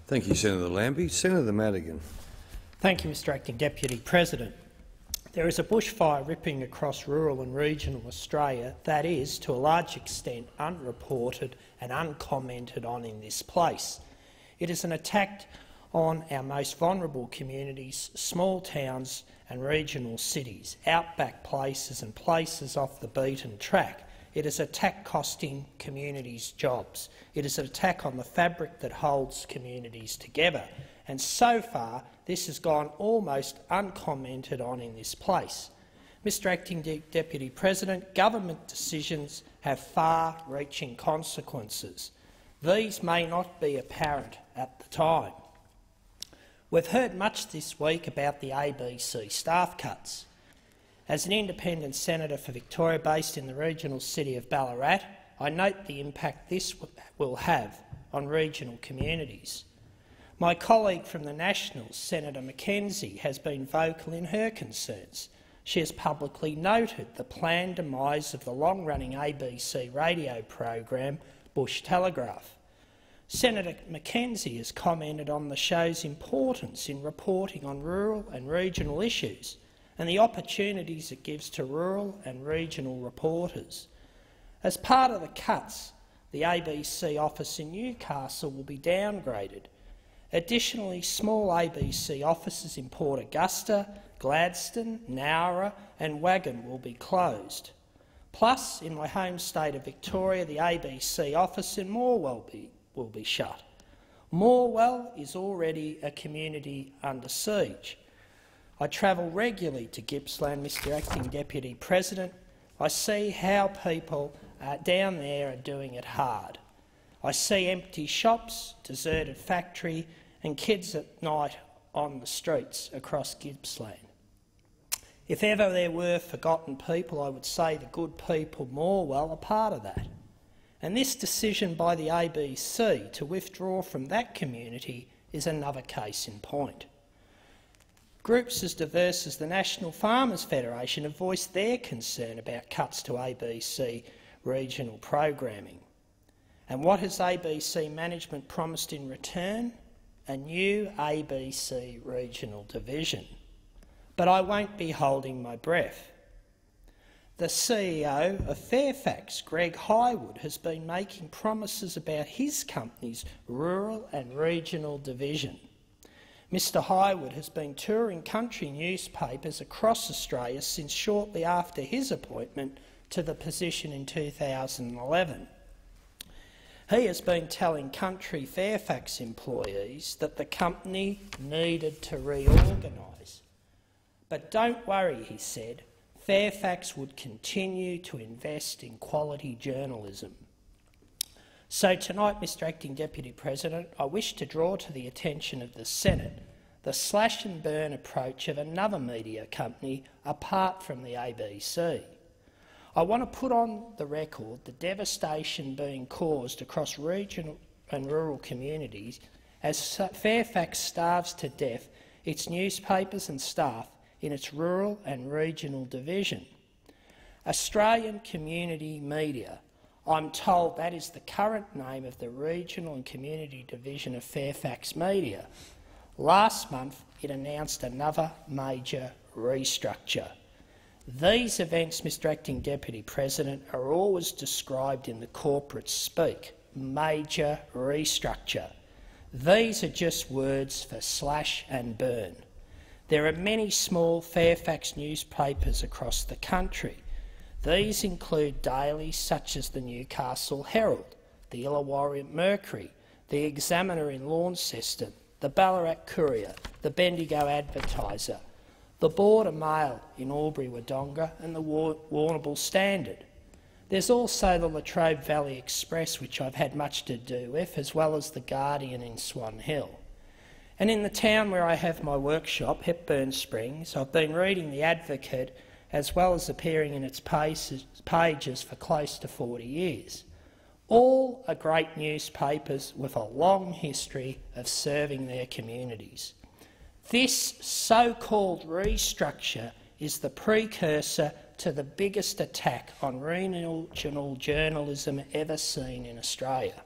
Thank you, Senator Lambie. Senator Madigan. Thank you, Mr Acting Deputy President. There is a bushfire ripping across rural and regional Australia that is, to a large extent, unreported and uncommented on in this place. It is an attack on our most vulnerable communities, small towns and regional cities, outback places and places off the beaten track. It is an attack costing communities jobs. It is an attack on the fabric that holds communities together. And so far, this has gone almost uncommented on in this place. Mr Acting Deputy President, government decisions have far-reaching consequences. These may not be apparent at the time. We've heard much this week about the ABC staff cuts. As an independent senator for Victoria based in the regional city of Ballarat, I note the impact this will have on regional communities. My colleague from the Nationals, Senator Mackenzie, has been vocal in her concerns. She has publicly noted the planned demise of the long-running ABC radio program, Bush Telegraph. Senator Mackenzie has commented on the show's importance in reporting on rural and regional issues and the opportunities it gives to rural and regional reporters. As part of the cuts, the ABC office in Newcastle will be downgraded. Additionally, small ABC offices in Port Augusta, Gladstone, Nowra and Wagon will be closed. Plus, in my home state of Victoria, the ABC office in Morwell will be shut. Morwell is already a community under siege. I travel regularly to Gippsland, Mr Acting Deputy President. I see how people down there are doing it hard. I see empty shops, deserted factory and kids at night on the streets across Gippsland. If ever there were forgotten people, I would say the good people Morwell are part of that. And this decision by the ABC to withdraw from that community is another case in point. Groups as diverse as the National Farmers Federation have voiced their concern about cuts to ABC regional programming. And what has ABC management promised in return? A new ABC regional division. But I won't be holding my breath. The CEO of Fairfax, Greg Highwood, has been making promises about his company's rural and regional division. Mr Highwood has been touring country newspapers across Australia since shortly after his appointment to the position in 2011. He has been telling country Fairfax employees that the company needed to reorganise. But don't worry, he said, Fairfax would continue to invest in quality journalism. So tonight, Mr Acting Deputy President, I wish to draw to the attention of the Senate the slash and burn approach of another media company apart from the ABC. I want to put on the record the devastation being caused across regional and rural communities as Fairfax starves to death its newspapers and staff in its rural and regional division. Australian Community Media, I'm told that is the current name of the regional and community division of Fairfax Media. Last month it announced another major restructure. These events, Mr Acting Deputy President, are always described in the corporate speak, major restructure. These are just words for slash and burn. There are many small Fairfax newspapers across the country. These include dailies such as the Newcastle Herald, the Illawarra Mercury, the Examiner in Launceston, the Ballarat Courier, the Bendigo Advertiser, the Border Mail in Albury-Wodonga and the Warrnambool Standard. There's also the Latrobe Valley Express, which I've had much to do with, as well as the Guardian in Swan Hill. And in the town where I have my workshop, Hepburn Springs, I've been reading The Advocate as well as appearing in its pages for close to 40 years. All are great newspapers with a long history of serving their communities. This so-called restructure is the precursor to the biggest attack on regional journalism ever seen in Australia.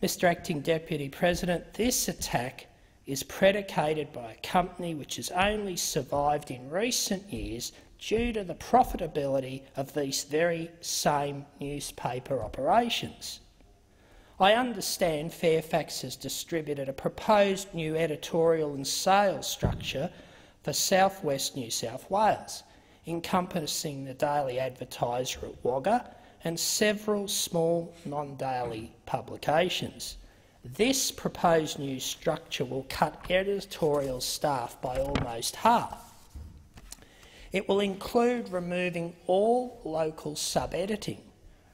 Mr Acting Deputy President, this attack is predicated by a company which has only survived in recent years due to the profitability of these very same newspaper operations. I understand Fairfax has distributed a proposed new editorial and sales structure for South West New South Wales, encompassing the Daily Advertiser at Wagga and several small non-daily publications. This proposed new structure will cut editorial staff by almost half. It will include removing all local sub-editing,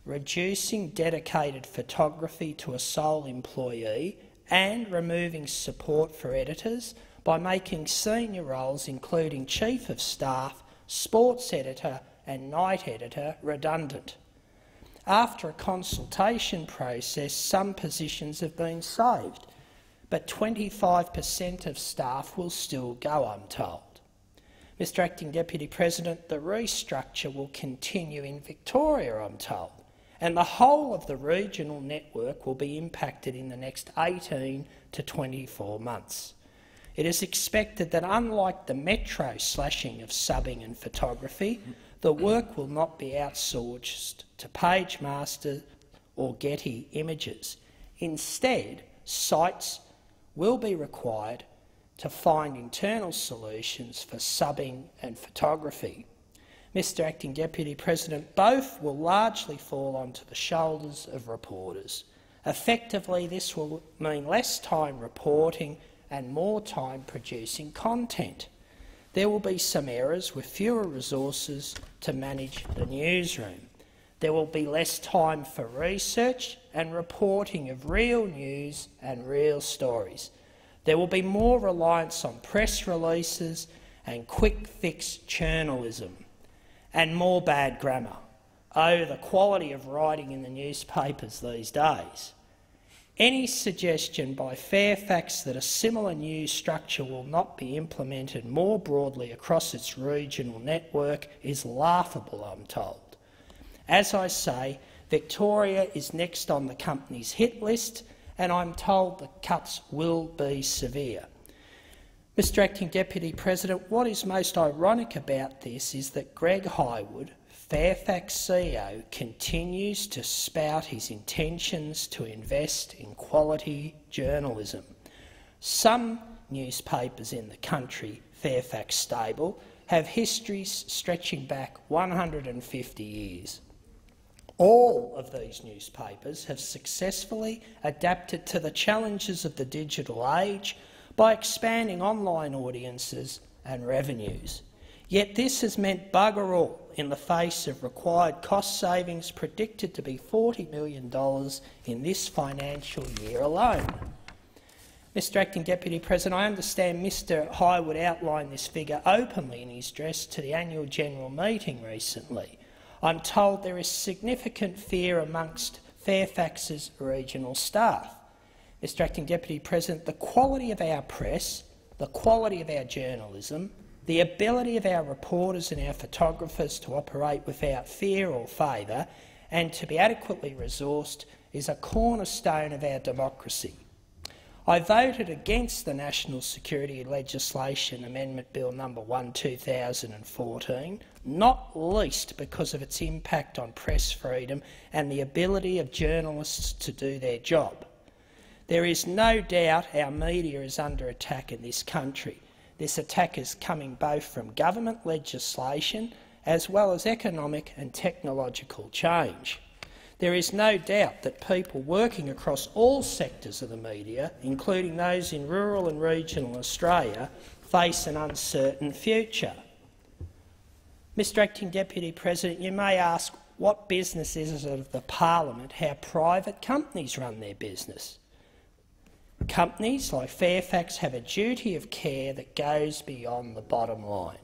reducing dedicated photography to a sole employee, and removing support for editors by making senior roles including Chief of Staff, Sports Editor and Night Editor redundant. After a consultation process, some positions have been saved, but 25% of staff will still go, I'm told. Mr Acting Deputy President, the restructure will continue in Victoria, I'm told, and the whole of the regional network will be impacted in the next 18 to 24 months. It is expected that, unlike the metro slashing of subbing and photography, the work will not be outsourced to PageMaster or Getty Images. Instead, sites will be required to find internal solutions for subbing and photography. Mr Acting Deputy President, both will largely fall onto the shoulders of reporters. Effectively, this will mean less time reporting and more time producing content. There will be some errors with fewer resources to manage the newsroom. There will be less time for research and reporting of real news and real stories. There will be more reliance on press releases and quick-fix journalism, and more bad grammar. Oh, the quality of writing in the newspapers these days. Any suggestion by Fairfax that a similar news structure will not be implemented more broadly across its regional network is laughable, I'm told. As I say, Victoria is next on the company's hit list, and I'm told the cuts will be severe. Mr Acting Deputy President, what is most ironic about this is that Greg Hywood, Fairfax CEO, continues to spout his intentions to invest in quality journalism. Some newspapers in the country, Fairfax stable, have histories stretching back 150 years. All of these newspapers have successfully adapted to the challenges of the digital age by expanding online audiences and revenues. Yet this has meant bugger all in the face of required cost savings predicted to be $40 million in this financial year alone. Mr Acting Deputy President, I understand Mr Hywood outlined this figure openly in his address to the annual general meeting recently. I'm told there is significant fear amongst Fairfax's regional staff. Mr Acting Deputy President, the quality of our press, the quality of our journalism, the ability of our reporters and our photographers to operate without fear or favour and to be adequately resourced is a cornerstone of our democracy. I voted against the National Security Legislation Amendment Bill No. 1, 2014, not least because of its impact on press freedom and the ability of journalists to do their job. There is no doubt our media is under attack in this country. This attack is coming both from government legislation as well as economic and technological change. There is no doubt that people working across all sectors of the media, including those in rural and regional Australia, face an uncertain future. Mr Acting Deputy President, you may ask, what business is it of the Parliament how private companies run their business? Companies like Fairfax have a duty of care that goes beyond the bottom line.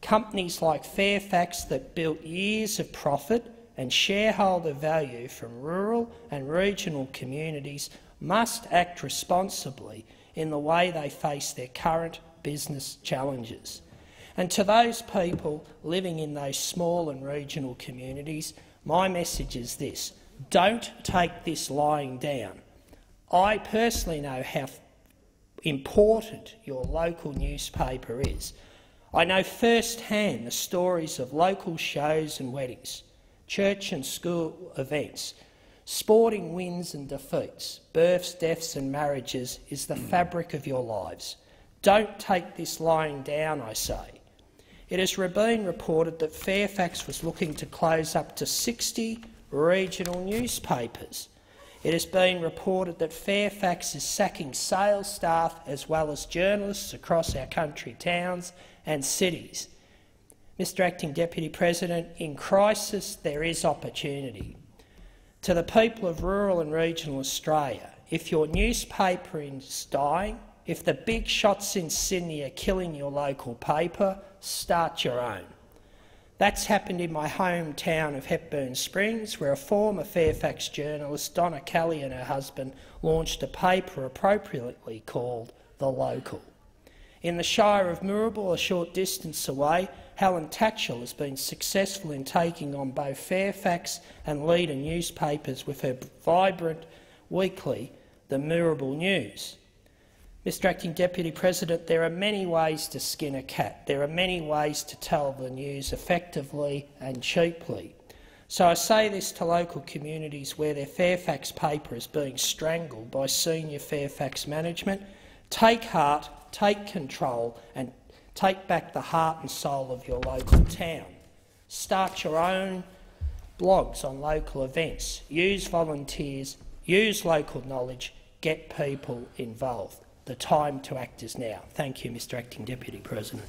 Companies like Fairfax that built years of profit and shareholder value from rural and regional communities must act responsibly in the way they face their current business challenges. And to those people living in those small and regional communities, my message is this: don't take this lying down. I personally know how important your local newspaper is. I know firsthand the stories of local shows and weddings, church and school events, sporting wins and defeats, births, deaths and marriages is the fabric of your lives. Don't take this lying down, I say. It has been reported that Fairfax was looking to close up to 60 regional newspapers. It has been reported that Fairfax is sacking sales staff as well as journalists across our country towns and cities. Mr Acting Deputy President, in crisis there is opportunity. To the people of rural and regional Australia, if your newspaper is dying, if the big shots in Sydney are killing your local paper, start your own. That's happened in my hometown of Hepburn Springs, where a former Fairfax journalist, Donna Kelly, and her husband launched a paper appropriately called The Local. In the Shire of Moorabool, a short distance away, Helen Tatchell has been successful in taking on both Fairfax and Leader newspapers with her vibrant weekly, The Moorabool News. Mr Acting Deputy President, there are many ways to skin a cat. There are many ways to tell the news effectively and cheaply. So I say this to local communities where their Fairfax paper is being strangled by senior Fairfax management. Take heart, take control and take back the heart and soul of your local town. Start your own blogs on local events. Use volunteers, use local knowledge, get people involved. The time to act is now. Thank you, Mr Acting Deputy President.